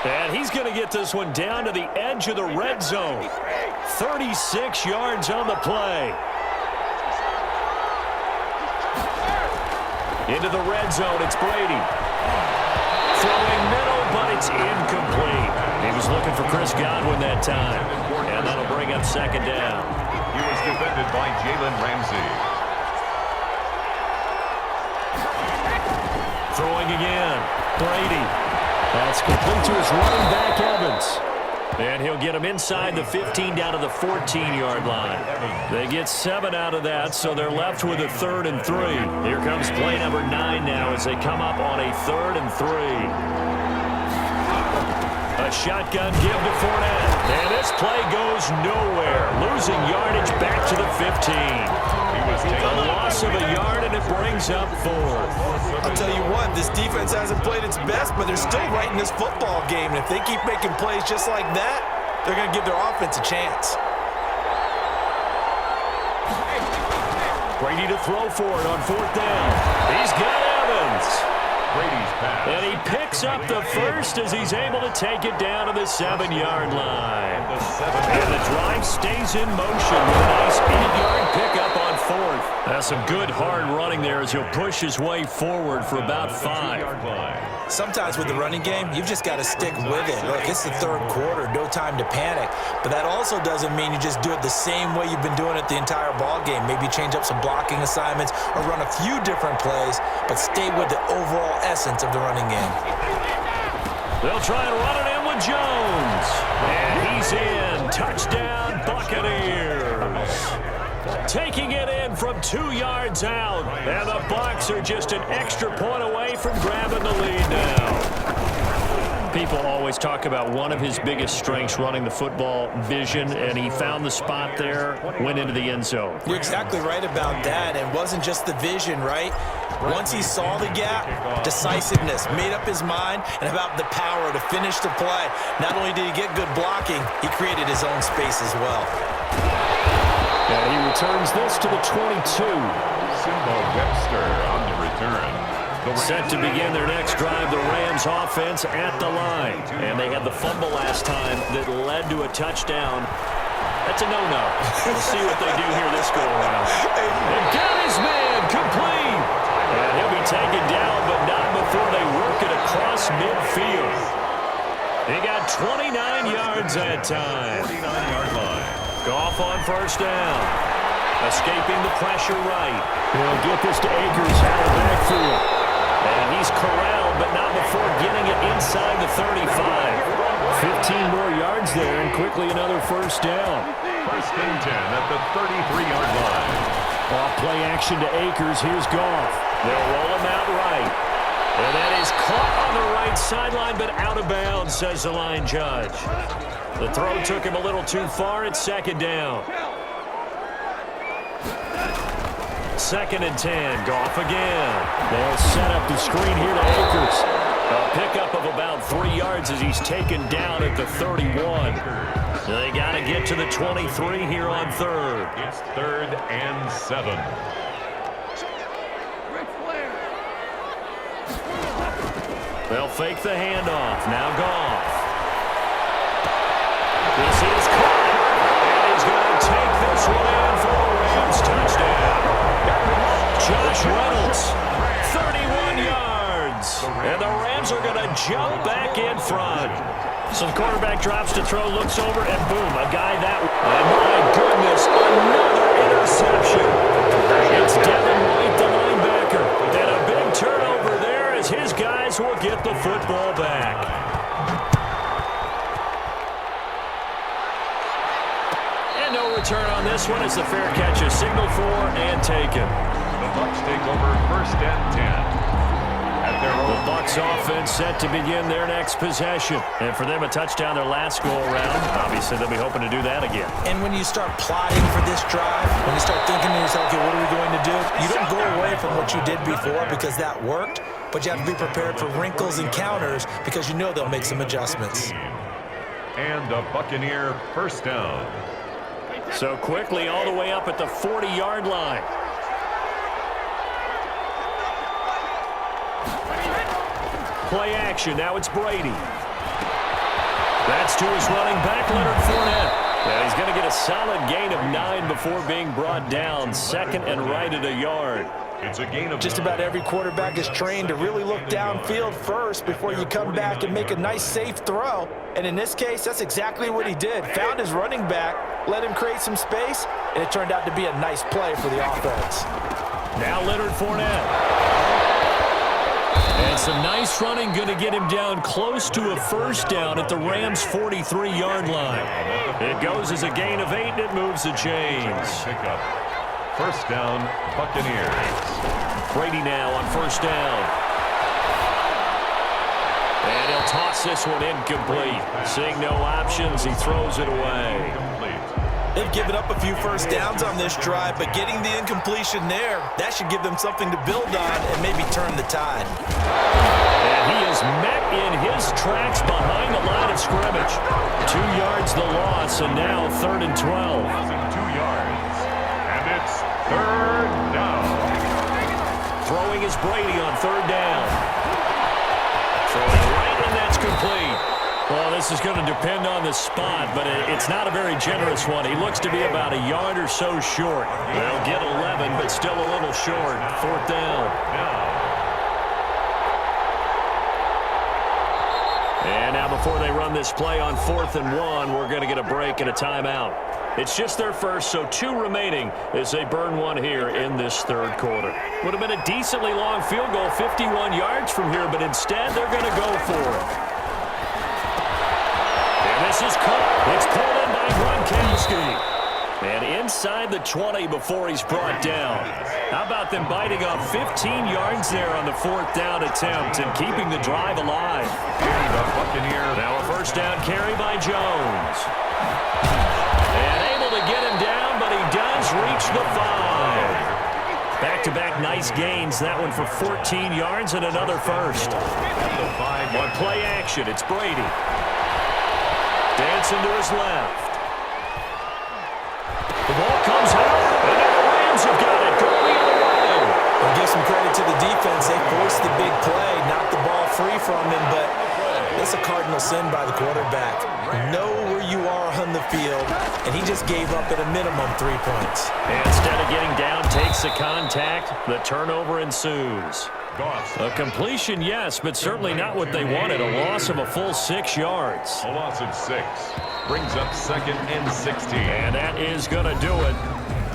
And he's going to get this one down to the edge of the red zone. 36 yards on the play. Into the red zone, it's Brady. Throwing middle, but it's incomplete. He was looking for Chris Godwin that time. And that'll bring up second down. He was defended by Jalen Ramsey. Throwing again. Brady. That's complete to his running back, Evans. And he'll get him inside the 15 down to the 14-yard line. They get 7 out of that, so they're left with a 3rd and 3. Here comes play number 9 now as they come up on a 3rd and 3. A shotgun give to Fournette. And this play goes nowhere. Losing yardage back to the 15. A loss of a yard, and it brings up 4th. I'll tell you what, this defense hasn't played its best, but they're still right in this football game. And if they keep making plays just like that, they're going to give their offense a chance. Brady to throw for it on 4th down. He's got Evans. Brady's pass. And he picks up the first as he's able to take it down to the 7-yard line. And the drive stays in motion with a nice 8-yard pickup on 4th. That's some good hard running there as he'll push his way forward for about 5. Sometimes with the running game, you've just got to stick with it. Look, it's the 3rd quarter, no time to panic. But that also doesn't mean you just do it the same way you've been doing it the entire ball game. Maybe change up some blocking assignments or run a few different plays, but stay with the overall essence of the running game. They'll try and run it in with Jones. And he's in. Touchdown, Buccaneers. Taking it in from 2 yards out. And the Bucs are just an extra point away from grabbing the lead now. People always talk about one of his biggest strengths running the football, vision, and he found the spot there, went into the end zone. You're exactly right about that. It wasn't just the vision, right? Once he saw the gap, decisiveness, made up his mind, and about the power to finish the play. Not only did he get good blocking, he created his own space as well. And he returns this to the 22. Simba Webster on the return. Set to begin their next drive, the Rams offense at the line. And they had the fumble last time that led to a touchdown. That's a no-no. We'll see what they do here this go-around. And got his man complete. And he'll be taken down, but not before they work it across midfield. He got 29 yards that time. 49-yard line. Goff on 1st down. Escaping the pressure right. He'll get this to Akers out of backfield. And he's corralled, but not before getting it inside the 35. 15 more yards there, and quickly another 1st down. 1st and 10 at the 33-yard line. Off play action to Akers. Here's Goff. They'll roll him out right. And that is caught on the right sideline, but out of bounds, says the line judge. The throw took him a little too far. It's 2nd down. 2nd and 10. Goff again. They'll set up the screen here to Akers. A pickup of about 3 yards as he's taken down at the 31. They got to get to the 23 here on 3rd. It's 3rd and 7. They'll fake the handoff. Now Goff. This is caught. And he's going to take this one in for a Rams touchdown. Josh Reynolds, 31 yards. And the Rams are going to jump back in front. So the quarterback drops to throw, looks over, and boom, a guy that way. And my goodness, another interception. It's Devin White, the linebacker. And a big turnover there as his guys will get the football back. And no return on this one as the fair catch is signaled for and taken. The Bucs take over 1st and 10. The Bucs offense set to begin their next possession. And for them, a touchdown their last go-around. Obviously, they'll be hoping to do that again. And when you start plotting for this drive, when you start thinking to yourself, okay, what are we going to do? You don't go away from what you did before because that worked, but you have to be prepared for wrinkles and counters because you know they'll make some adjustments. And a Buccaneer 1st down. So quickly all the way up at the 40-yard line. Play action. Now it's Brady. That's to his running back, Leonard Fournette. And he's going to get a solid gain of 9 before being brought down. Second and right at a yard. It's a gain of Just about every quarterback is trained to really look downfield first before you come back and make a nice, safe throw. And in this case, that's exactly what he did. Found his running back, let him create some space, and it turned out to be a nice play for the offense. Now Leonard Fournette. And some nice running, going to get him down close to a first down at the Rams' 43-yard line. It goes as a gain of 8, and it moves the chains. Pickup. First down, Buccaneers. Brady now on first down. And he'll toss this one incomplete. Seeing no options, he throws it away. They've given up a few first downs on this drive, but getting the incompletion there, that should give them something to build on and maybe turn the tide. And he is met in his tracks behind the line of scrimmage. 2 yards the loss, and now 3rd and 12. 2 yards. And it's 3rd down. Throwing is Brady on 3rd down. Throwing right, and that's complete. Well, this is going to depend on the spot, but it's not a very generous one. He looks to be about a yard or so short. They'll get 11, but still a little short. 4th down. And now before they run this play on 4th and 1, we're going to get a break and a timeout. It's just their first, so 2 remaining as they burn one here in this 3rd quarter. Would have been a decently long field goal, 51 yards from here, but instead they're going to go for it. This is caught. It's pulled in by Gronkowski. And inside the 20 before he's brought down. How about them biting off 15 yards there on the 4th down attempt and keeping the drive alive? And the Buccaneers. Now a first down carry by Jones. And able to get him down, but he does reach the 5. Back-to-back nice gains. That one for 14 yards and another first. On play action, it's Brady. Dancing to his left. The ball comes out, and now the Rams have got it. Go the other way. I'll give some credit to the defense. They forced the big play, knocked the ball free from him, but it's a cardinal sin by the quarterback. Know where you are on the field, and he just gave up at a minimum 3 points. And instead of getting down, takes the contact. The turnover ensues. A completion, yes, but certainly not what they wanted. A loss of a full 6 yards. A loss of 6. Brings up 2nd and 16. And that is going to do it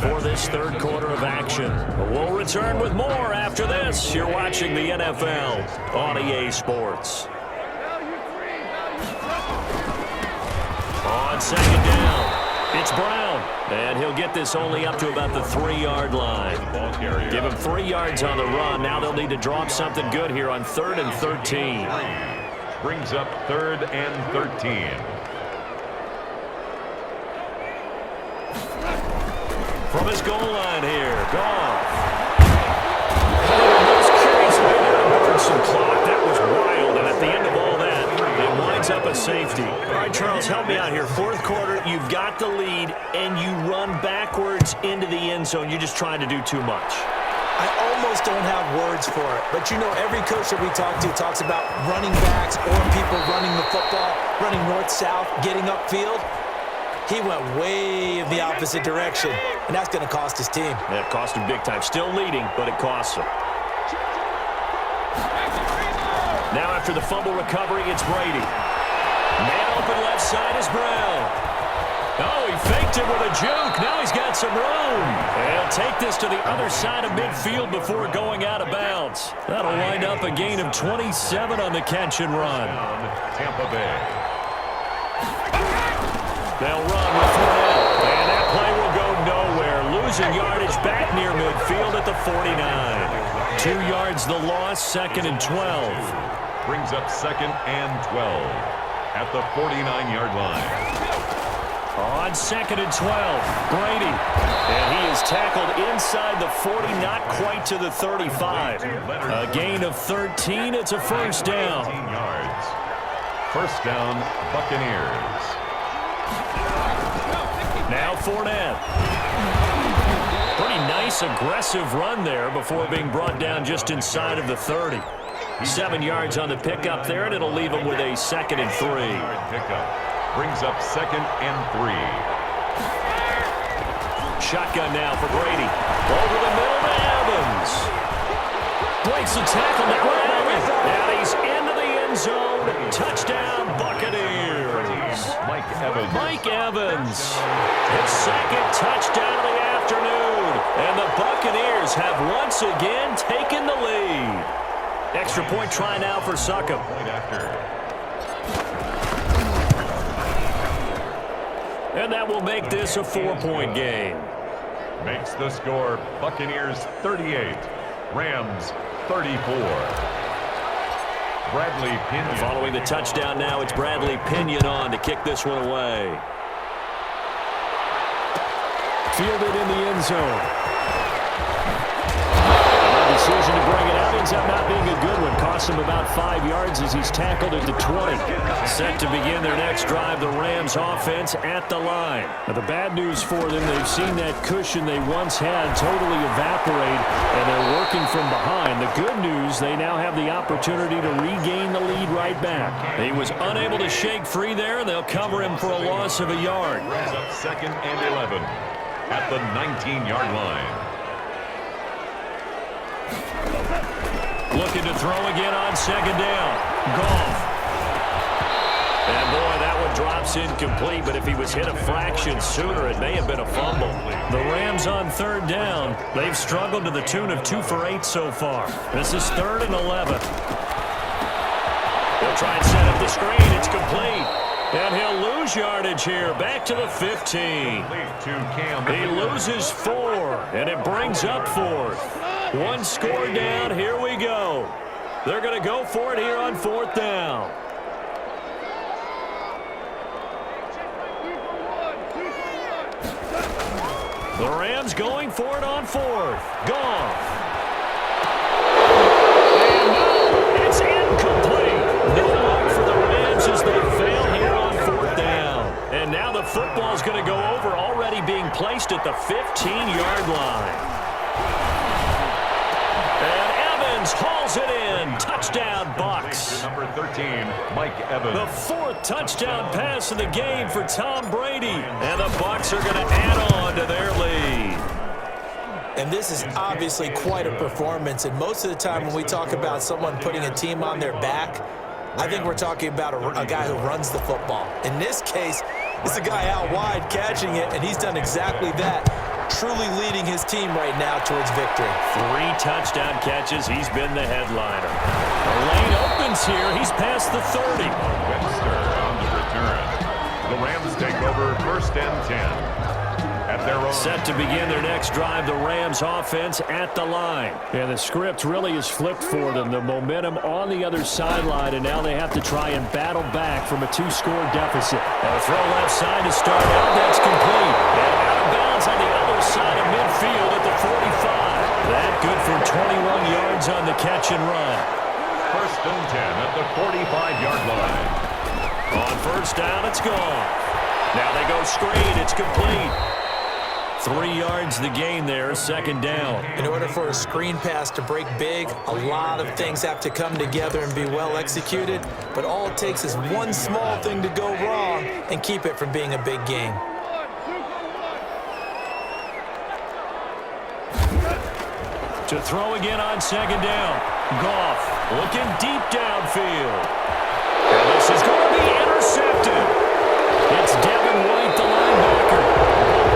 for this 3rd quarter of action. We'll return with more after this. You're watching the NFL on EA Sports. On 2nd down, it's Brown. And he'll get this only up to about the 3-yard line. Give him 3 yards on the run. Now they'll need to drop something good here on 3rd and 13. Brings up 3rd and 13. From his goal line here, Goff. Oh, most curious way to burn some clock. That was wild, and at the end of all that, it winds up a safety. All right, Charles, help me out here. 4th quarter, you've got the lead, and you run backwards into the end zone. You're just trying to do too much. I almost don't have words for it, but you know every coach that we talk to talks about running backs or people running the football, running north-south, getting upfield. He went way in the opposite direction, and that's going to cost his team. Yeah, it cost him big time. Still leading, but it costs him. Now after the fumble recovery, it's Brady. Man open left side is Brown. Oh, he faked it with a juke. Now he's got some room. And he'll take this to the other side of midfield before going out of bounds. That'll wind up a gain of 27 on the catch and run. Tampa Bay. They'll run with Fournette. And that play will go nowhere. Losing yardage back near midfield at the 49. 2 yards the loss, 2nd and 12. Brings up 2nd and 12 at the 49-yard line. On 2nd and 12, Brady. And he is tackled inside the 40, not quite to the 35. A gain of 13. It's a first down. 18 yards. First down, Buccaneers. Now Fournette. Pretty nice, aggressive run there before being brought down just inside of the 30. 7 yards on the pickup there, and it'll leave him with a 2nd and 3. Pickup. Brings up 2nd and 3. Shotgun now for Brady. Over the middle to Evans. Breaks the tackle now with Evans. And he's into the end zone. Touchdown, Buccaneers. Mike Evans. His second touchdown of the afternoon. And the Buccaneers have once again taken the lead. Extra point try now for Succop. And that will make this a 4-point game. Makes the score Buccaneers 38, Rams 34. Bradley Pinion. Following the touchdown now, it's Bradley Pinion on to kick this one away. Fielded in the end zone. The decision to bring it out ends up not being a good one. Costs him about 5 yards as he's tackled at the 20. Set to begin their next drive, the Rams offense at the line. Now, the bad news for them, they've seen that cushion they once had totally evaporate, and they're working from behind. The good news, they now have the opportunity to regain the lead right back. He was unable to shake free there. They'll cover him for a loss of a yard. Brings up 2nd and 11 at the 19-yard line. Looking to throw again on 2nd down. Goff. And boy, that one drops incomplete, but if he was hit a fraction sooner, it may have been a fumble. The Rams on 3rd down. They've struggled to the tune of 2 for 8 so far. This is 3rd and 11. They'll try and set up the screen. It's complete. And he'll lose yardage here. Back to the 15. He loses 4, and it brings up 4th. 1 score down. Here we go. They're going to go for it here on 4th down. The Rams going for it on 4th. Goff. And no, it's incomplete. No luck for the Rams as they fail here on 4th down. And now the football's going to go over, already being placed at the 15-yard line. Hauls it in. Touchdown, Bucks. Number 13, Mike Evans. The 4th touchdown pass of the game for Tom Brady. And the Bucks are going to add on to their lead. And this is obviously quite a performance. And most of the time when we talk about someone putting a team on their back, I think we're talking about a guy who runs the football. In this case, it's a guy out wide catching it, and he's done exactly that. Truly leading his team right now towards victory. 3 touchdown catches. He's been the headliner. The lane opens here. He's past the 30. Webster on the return. The Rams take over 1st and 10. At their own. Set to begin their next drive, the Rams offense at the line. And the script really is flipped for them. The momentum on the other sideline, and now they have to try and battle back from a 2-score deficit. Now a throw left side to start out. That's complete. And out of bounds on the other side of midfield at the 45. That good for 21 yards on the catch and run. 1st and 10 at the 45-yard line. On 1st down, it's gone. Now they go screen. It's complete. 3 yards the gain there, 2nd down. In order for a screen pass to break big, a lot of things have to come together and be well executed, but all it takes is one small thing to go wrong and keep it from being a big game. To throw again on 2nd down. Goff looking deep downfield. And this is going to be intercepted. It's Devin White, the linebacker.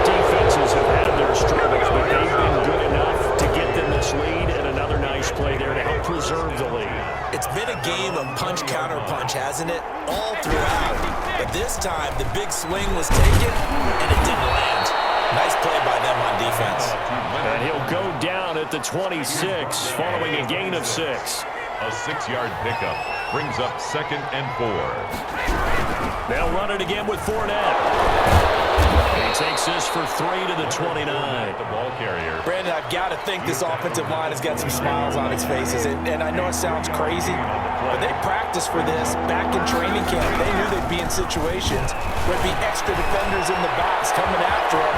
Both defenses have had their struggles, but they've been good enough to get them this lead, and another nice play there to help preserve the lead. It's been a game of punch-counter-punch, hasn't it? All throughout. But this time, the big swing was taken, and it didn't land. Nice play by them on defense. And he'll go down at the 26, following a gain of 6. A 6-yard pickup brings up 2nd and 4. They'll run it again with Fournette. He takes this for 3 to the 29. The ball carrier. Brandon, I've got to think this offensive line has got some smiles on its faces. And I know it sounds crazy, but they practiced for this back in training camp. They knew they'd be in situations where there'd be extra defenders in the box coming after them,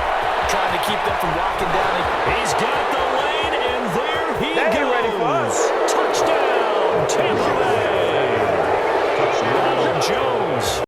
trying to keep them from locking down. He's got the lane, and there he goes. Ready for us. Touchdown, Tampa Bay. Ronald Jones